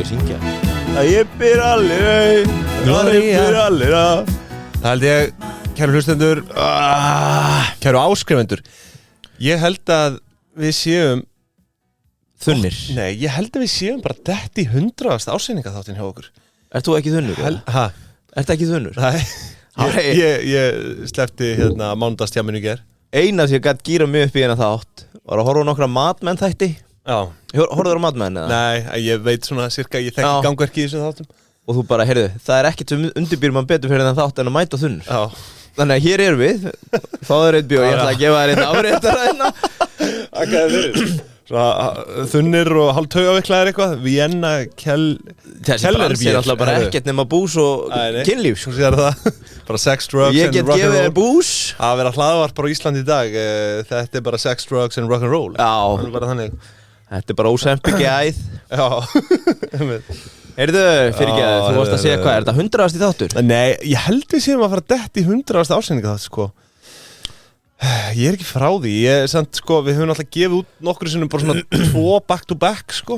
ekki að syngja. Ég byr allir Það held ég, kæru hlustendur kæru áskrifendur, ég held að við séum Þunnir. Nei, ég held að við séum bara dett í 100. Ársýningaþáttinn hjá okkur. Ert þú ekki þunnur? Ert ekki þunnur? Nei, ég sleppti hérna mánudagstjáminu í ger. Eina sem ég gætt gýra mig upp í hérna þátt var að horfa á nokkra Mad Men þætti. Já. Horfður á Mad Men eða? Nei, ég veit svona cirka, ég þekki gangverki í þessum þáttum. Og þú bara, heyrðu, það er ekkert sem undirbýr mann betur fyrir þennan þátt en að mæta þunnur. Já. Þannig að hér erum við, fáður einn bjóð, ég ætla að gefa þér einn afréttara hérna. Akkaði fyrir. Svona þunnir og hálftaugaviklaðir eitthvað. Vienna, Þessi brans er alltaf bara ekkert nema bús og kynlíf. Svo sér það. Bara sex, drugs ég and rock'n'roll. Ég get gefið þér bús. Að vera hlaðvarp bara á Íslandi í dag. Þetta er bara sex, drugs and rock'n'roll. Já. Það er bara þannig. Þetta er bara ósempiki æð. Já. Heyrðu, fyrirgeðu, þú varst að segja hvað, er þetta 100. þáttur? Nei, ég held við séum að fara dett í 100. Ársendinga það, sko. Ég er ekki frá því, við höfum alltaf gefið út nokkru sinnum bara svona 2 back to back, sko.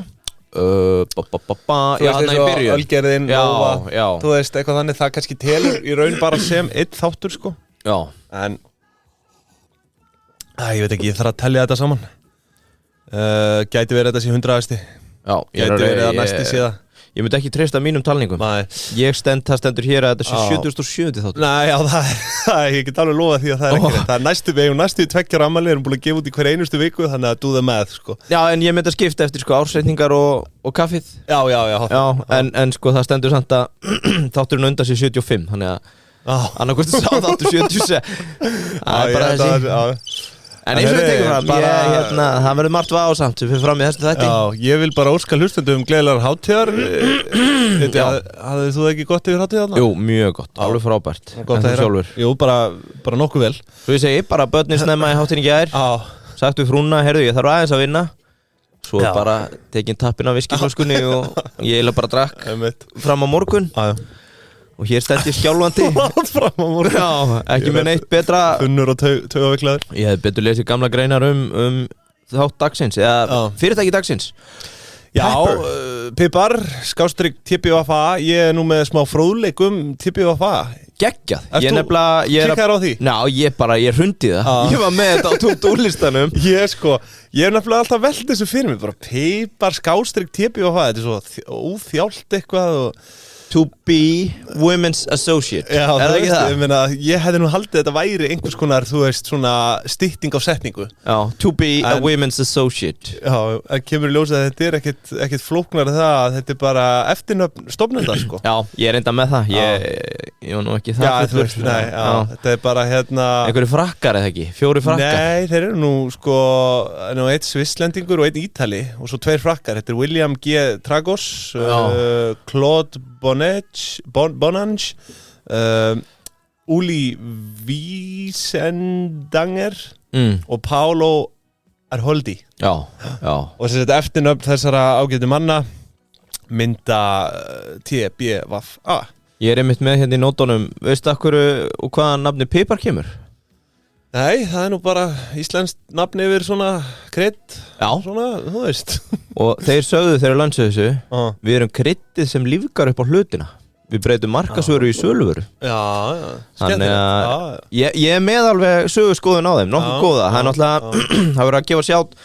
Já, þannig í byrjun. Ölgerðin, Nova, já. Þú veist, eitthvað þannig, það kannski telur í raun bara sem einn þáttur, sko. Já. En, ég veit ekki, ég þarf að tellja þetta saman. Gæti verið þetta sé 100. Já, gæti verið að næsti síðan. Ég myndi ekki treysta mínum talningum. Nei. Það stendur hér að þetta sé 77. þáttur. Nei, já, ég get alveg lofað því að það er ekki rétt. Það er við eigum næstu 2 ára afmæli, erum búin að gefa út í hver einustu viku, þannig að do the math, sko. Já, en ég myndi að skipta eftir, sko, ársreikningar og kaffið. Já. En sko, það stendur samt að þátturinn undan sé 75, þannig að annarkvæmt sá þáttur 76. Það er bara þessi. En eins og við tekum fram, það verður margt vásamt sem fyrir fram í þessu þætti. Já, ég vil bara óska hlustendum gleðilegar hátíðar. Hafðið þú ekki gott yfir hátíðarna? Jú, mjög gott, alveg frábært. Gott að heyra. Jú, bara nokkuð vel. Svo ég segi, bara börnin snemma í hátíðinni í gær. Sagt við frúna, heyrðu, ég þarf aðeins að vinna. Svo bara tekin tappin af viskiflöskunni og ég eiginlega bara drakk fram á morgun. Og hér stend ég skjálfandi. Fram á morgun. Já, ekki með neitt betra. Þunnur og taugaviklaður. Ég hef betur lesið gamla greinar þátt dagsins, eða fyrirtæki dagsins. Já, Pipar, / TPVFA. Ég er nú með smá fróðleik TPVFA. Geggjað. Kikkaðir á því? Ná, ég hrundi það. Ég var með þetta á tónlistanum. Ég er nefnilega alltaf velt þessu fyrir mig. Bara Pipar / TPVFA. Þetta er svo óþjált eitthvað og To be women's associate. Já, það ekki það? Ég hefði nú haldið þetta væri einhvers konar, þú veist, svona stytting á setningu. Já, to be a women's associate. Já, það kemur í ljós að þetta er ekkert flóknar það, þetta er bara eftirnöfn stofnenda, sko. Já, ég er enda með það, ég var nú ekki það. Já, þú veist, þetta er bara einhverju frakkar eða ekki, 4 frakkar? Nei, þeir eru nú, sko, einn svisslendingur og einn ítali og svo 2 frakkar. Þetta er William G. Tragos, Claude Bonange, Uli Wiesendanger og Paolo Arholdi. Já. Og þess að eftirnöfn þessara ágætu manna mynda TBVFA. Ég er einmitt með hérna í nótunum, veistu akkur og hvaðan nafni Pipar kemur? Nei, það er nú bara íslenskt nafn yfir svona krydd. Já. Svona, þú veist. Og þeir sögðu þeirra landsu þessu, við erum kryddið sem lífgar upp á hlutina. Við breytum markasvöru í söluvöru. Já. Þannig að ég er með alveg söguskoðun á þeim, nokkuð góða. Það er náttúrulega, það verður að gefa sjátt,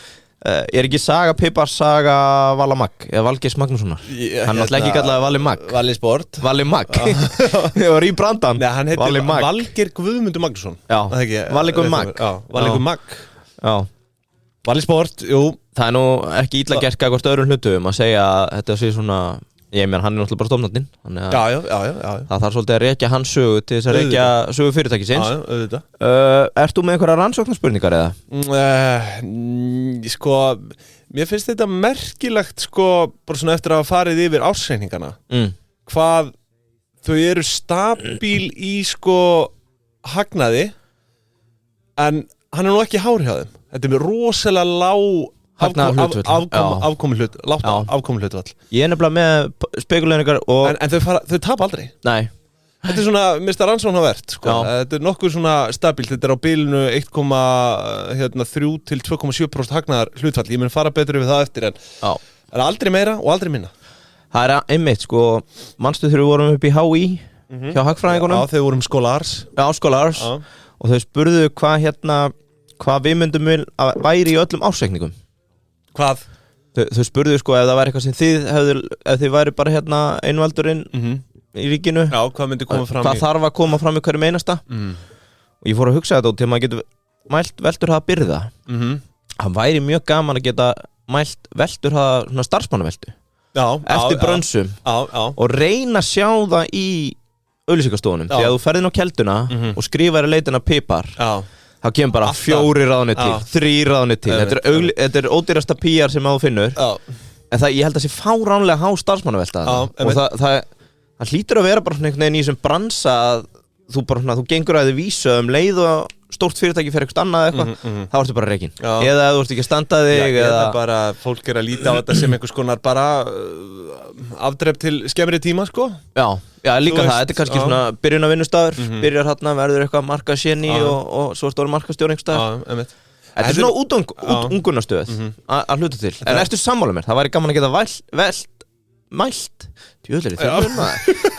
er ekki Saga Pipar, Saga Vala Magg, eða Valgeis Magnússonar. Hann er náttúrulega ekki kallaði Valli Magg. Valli Sport. Valli Magg. Ég var í brandan. Nei, hann heitir Valgeir Guðmundur Magnússon. Já, Valli Magg. Valli Magg. Já. Valli Sport, jú. Það er nú ekki illa gert hvort öðrum hlutum að segja að þetta sé svona, ég meðan hann er náttúrulega bara stofnandinn. Já. Það þarf svolítið að rekja hans sögu til þess að rekja sögu fyrirtækisins. Já, auðvitað. Ert þú með einhverja rannsóknarspurningar eða? Sko, mér finnst þetta merkilegt, sko, bara svona eftir að hafa farið yfir ársreikningana. Hvað þau eru stabíl í, sko, hagnaði, en hann er nú ekki hár hjá þeim. Þetta er með rosalega lág afkomuhlutvall. Ég er nefnilega með spekuleiningar og en þau tapa aldrei. Nei. Þetta er svona Mr. Rannsóknarvert, sko. Þetta er nokkuð svona stabílt. Þetta er á bilinu 1,3 til 2,7% hagnaðar hlutfall. Ég mun fara betur yfir það eftir en aldrei meira og aldrei minna. Það einmitt, sko, manstu þegar við vorum upp í HÍ hjá hagfræðingunum. Já, þegar vorum skólars. Já, skólars. Og þau spurðu hvað við myndum að væri í öllum ársreikningum. Hvað? Þau spurðu, sko, ef það væri eitthvað sem ef þið væri bara einvaldurinn í ríkinu. Já, hvað myndi koma fram hvað þarf að koma fram í hverjum einasta. Og ég fór að hugsa þetta út til að maður getur mælt velturhraða byrða. Það væri mjög gaman að geta mælt velturhraða starfsmannaveltu. Eftir brönsum og reyna að sjá það í auglýsingastofunum því að þú ferðin á kelduna og skrifar í leitina pipar þá kemur bara 4 ráðnir til 3 ráðnir til þetta er ódýrasta PR sem þú finnur en ég held að það sé fáránlega há starfsmannavelta og það hlýtur að vera bara einhvern veginn í þessum bransa að þú gengur að þið vísa leið og stórt fyrirtæki fyrir eitthvað annað eitthvað þá ertu bara rekin eða ef þú ert ekki að standa þig eða bara fólk að líta á þetta sem einhvers konar bara afdreif til skemmri tíma sko já líka það, þetta er kannski svona byrjun að vinnustaður byrjar hérna, verður eitthvað markasjenni og svo stóri markastjórn einhverstaðar þetta er svona útungunastöð að hluta til en ertu sammála mér, það væri gaman að geta mælt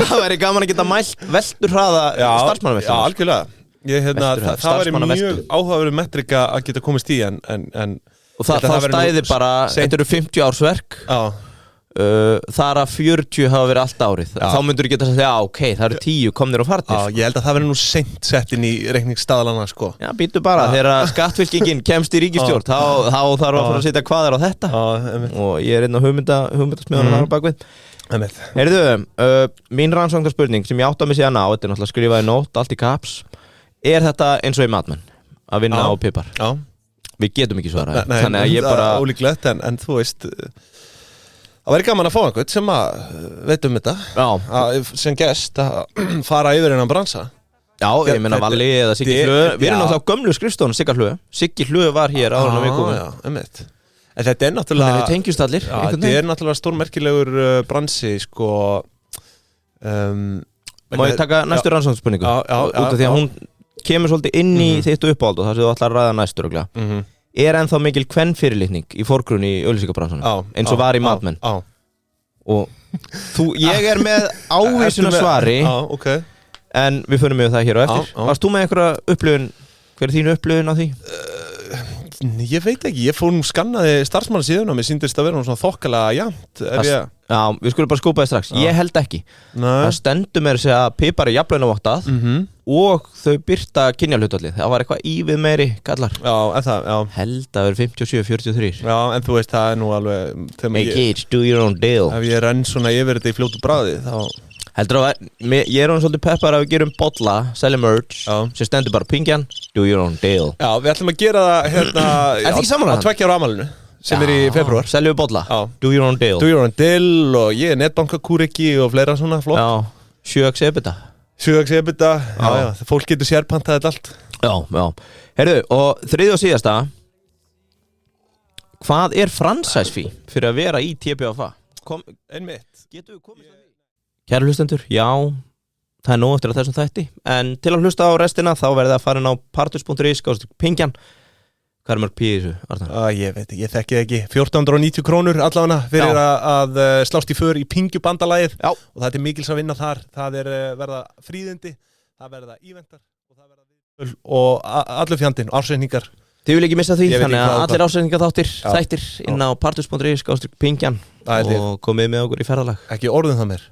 það væri gaman að geta mælt velturhraða starfsmannaveltu já, algjörlega það væri mjög áhugaverð metrika að geta komist í en og það stæði bara, þetta eru 50 ársverk þar að 40 hafa verið allt árið þá myndur þú geta að segja, ok, það eru 10 komnir og farnir ég held að það verið nú seint sett inn í reikningsstaðalana sko já, býtu bara, þegar skattfylkingin kemst í ríkisstjórn þá þarf að fara að setja hvað er á þetta og ég er einn á hugmyndasmiðunum þar á bakvið heyrðu, mín rannsóknarspurning sem ég átti að mig síðan á, þetta er náttúrulega skrifaði nót, allt í caps er þetta eins og í Mad Men að vinna á pipar við getum ekki svarað þannig að ég bara ólíklegt en þú veist það væri gaman að fá einhvern sem að veit þetta sem gest að fara yfir innan bransa ég meina Valli eða Siggi Hlöð við erum náttúrulega á gömlu skrifstofunum Siggi Hlöð var hér áður en við komum en þetta er náttúrulega við tengjumst allir þetta er náttúrulega stórmerkilegur bransi sko má ég taka næstu rannsóknarspurningu út af því að hún kemur svolítið inn í þitt uppáhald og það sem þú ætlar að ræða næstur er ennþá mikil kvennfyrirlitning í forgrunni í auglýsingabransanum eins og var í Mad Men og ég er með ávísuna svari en við förum með það hér á eftir varst þú með einhverja upplifun hver er þín upplifun á því? Ég veit ekki, ég fór skannaði starfsmannasíðuna og mér sýndist að vera svona þokkalega jafnt við skulum bara skúpa þið strax ég held ekki það stendur mér að pipar er jafnlaunavottað og þau birta kynjahlutfallið það var eitthvað ívið meiri kallar held að vera 57-43 en þú veist það er nú alveg hey kids, do your own deal ef ég renn svona yfir þetta í fljótu bragði þá heldur að ég er svolítið peppar að við gerum bolla, selja merch sem stendur bara pingjan, do your own deal við ætlum að gera það á 2 ára afmælinu sem er í februar seljum við bolla, do your own deal og ég er netbankakúriki og fleira svona flott 7x EBITDA fólk getur sérpantað þetta allt heyrðu, og þriðja og síðasta hvað er franchise fee fyrir að vera í TPFA? Einmitt getur við komist að því? Kæra hlustendur, já, það er nóg eftir að þessum þætti en til að hlusta á restina þá verðið að fara inn á partus.is/pingjan Hvað er mörg pí í þessu, Arnar? Ég veit ekki, ég þekki það ekki 1490 krónur allavega fyrir að slást í för í pingjubandalagið og það er mikils að vinna þar það er verða fríðindi það verða íventar og allur fjandinn, ársreikningar Þið vil ekki missa því, þannig að allir ársreikningar þættir inn á partus.is/pingjan og komið með okkur í ferðalag Ekki orðum það mér